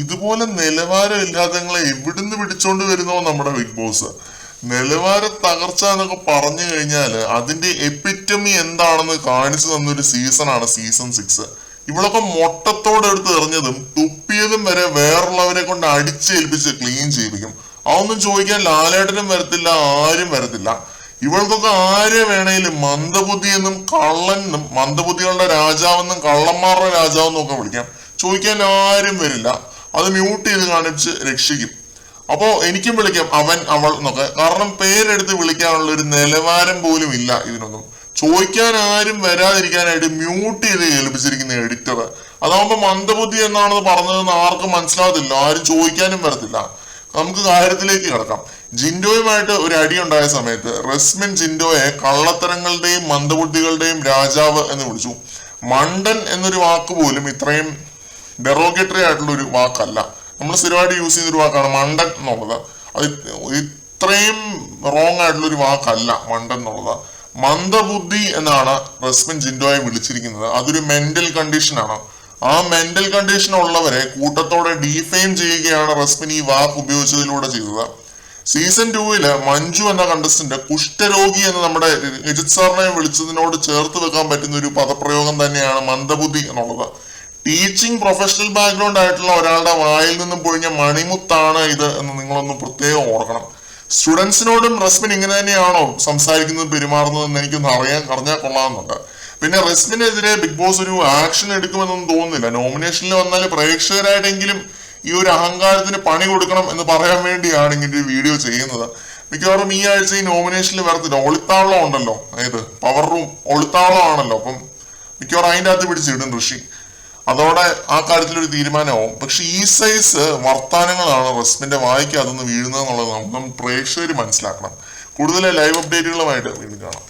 ഇതുപോലെ നിലവാരം ഇല്ലാത്തങ്ങളെ എവിടുന്ന് പിടിച്ചോണ്ട് വരുന്നോ നമ്മുടെ ബിഗ് ബോസ്. നിലവാര തകർച്ച എന്നൊക്കെ പറഞ്ഞു കഴിഞ്ഞാൽ അതിന്റെ എപ്പിറ്റമി എന്താണെന്ന് കാണിച്ചു തന്നൊരു സീസണാണ് സീസൺ 6. ഇവളൊക്കെ മൊട്ടത്തോടെ എടുത്ത് എറിഞ്ഞതും തുപ്പിയതും വരെ വേറുള്ളവരെ കൊണ്ട് അടിച്ചേൽപ്പിച്ച് ക്ലീൻ ചെയ്യിപ്പിക്കും. അതൊന്നും ചോദിക്കാൻ ലാലേട്ടനും വരത്തില്ല, ആരും വരത്തില്ല. ഇവൾക്കൊക്കെ ആരെ വേണേലും മന്ദബുദ്ധി എന്നും കള്ളനെന്നും മന്ദബുദ്ധികളുടെ രാജാവെന്നും കള്ളന്മാരുടെ രാജാവെന്നും ഒക്കെ വിളിക്കാം. ചോദിക്കാൻ ആരും വരില്ല. അത് മ്യൂട്ട് ചെയ്ത് കാണിച്ച് രക്ഷിക്കും. അപ്പോ എനിക്കും വിളിക്കാം അവൻ അവൾ എന്നൊക്കെ. കാരണം പേരെടുത്ത് വിളിക്കാനുള്ള ഒരു നിലവാരം പോലും ഇല്ല ഇതിനൊന്നും. ചോദിക്കാൻ ആരും വരാതിരിക്കാനായിട്ട് മ്യൂട്ട് ചെയ്ത് ഏൽപ്പിച്ചിരിക്കുന്ന എഡിറ്റർ. അതാവുമ്പോ മന്ദബുദ്ധി എന്നാണെന്ന് പറഞ്ഞതെന്ന് ആർക്കും മനസ്സിലാകത്തില്ല, ആരും ചോദിക്കാനും വരത്തില്ല. നമുക്ക് കാര്യത്തിലേക്ക് കിടക്കാം. ജിൻഡോയുമായിട്ട് ഒരു അടി ഉണ്ടായ സമയത്ത് റസ്മിൻ ജിൻഡോയെ കള്ളത്തരങ്ങളുടെയും മന്ദബുദ്ധികളുടെയും രാജാവ് എന്ന് വിളിച്ചു. മണ്ടൻ എന്നൊരു വാക്ക് പോലും ഇത്രയും ഡെറോഗേറ്ററി ആയിട്ടുള്ള ഒരു വാക്കല്ല. നമ്മൾ സ്ഥിരമായിട്ട് യൂസ് ചെയ്യുന്ന ഒരു വാക്കാണ് മണ്ടൻ എന്നുള്ളത്. അത് ഇത്രയും റോങ് ആയിട്ടുള്ള ഒരു വാക്കല്ല മണ്ടൻ എന്നുള്ളത്. മന്ദബുദ്ധി എന്നാണ് റസ്മിൻ ജിൻഡോയെ വിളിച്ചിരിക്കുന്നത്. അതൊരു മെന്റൽ കണ്ടീഷനാണ്. ആ മെന്റൽ കണ്ടീഷൻ ഉള്ളവരെ കൂട്ടത്തോടെ ഡീഫെയിം ചെയ്യുകയാണ് റസ്മിൻ ഈ വാക്ക് ഉപയോഗിച്ചതിലൂടെ ചെയ്തത്. സീസൺ 2 മഞ്ജു എന്ന കണ്ടസ്റ്റന്റ് കുഷ്ഠരോഗി എന്ന് നമ്മുടെ രജിത് സാറിനെ വിളിച്ചതിനോട് ചേർത്ത് വെക്കാൻ പറ്റുന്ന ഒരു പദപ്രയോഗം തന്നെയാണ് മന്ദബുദ്ധി എന്നുള്ളത്. ടീച്ചിങ് പ്രൊഫഷണൽ ബാക്ക്ഗ്രൗണ്ട് ആയിട്ടുള്ള ഒരാളുടെ വായിൽ നിന്നും പൊഴിഞ്ഞ മണിമുത്താണ് ഇത് എന്ന് നിങ്ങളൊന്ന് പ്രത്യേകം ഓർക്കണം. സ്റ്റുഡൻസിനോടും റസ്മിൻ ഇങ്ങനെ തന്നെയാണോ സംസാരിക്കുന്നത്, പെരുമാറുന്നത് എന്ന് എനിക്കൊന്ന് അറിഞ്ഞാൽ കൊള്ളാമെന്നുണ്ട്. പിന്നെ റസ്മിനെതിരെ ബിഗ് ബോസ് ഒരു ആക്ഷൻ എടുക്കുമെന്നൊന്നും തോന്നുന്നില്ല. നോമിനേഷനിൽ വന്നാൽ പ്രേക്ഷകരായിട്ടെങ്കിലും ഈ ഒരു അഹങ്കാരത്തിന് പണി കൊടുക്കണം എന്ന് പറയാൻ വേണ്ടിയാണ് ഇങ്ങനെ ഒരു വീഡിയോ ചെയ്യുന്നത്. മിക്കവാറും ഈ ആഴ്ച ഈ നോമിനേഷനിൽ വരത്തില്ല. ഒളിത്താവളം ഉണ്ടല്ലോ, അതായത് പവർ റൂം ഒളിത്താവളം ആണല്ലോ. അപ്പം മിക്കവാറും അതിൻ്റെ അകത്ത് പിടിച്ചിടും ഋഷി. അതോടെ ആ കാര്യത്തിലൊരു തീരുമാനമാവും. പക്ഷെ ഈ സൈസ് വർത്താനങ്ങളാണ് റസ്മിന്റെ വായിക്ക് അതൊന്ന് വീഴുന്നത് എന്നുള്ളത് നമ്മൾ പ്രേക്ഷകർ മനസ്സിലാക്കണം. കൂടുതൽ ലൈവ് അപ്ഡേറ്റുകളുമായിട്ട് വീണ്ടും കാണാം.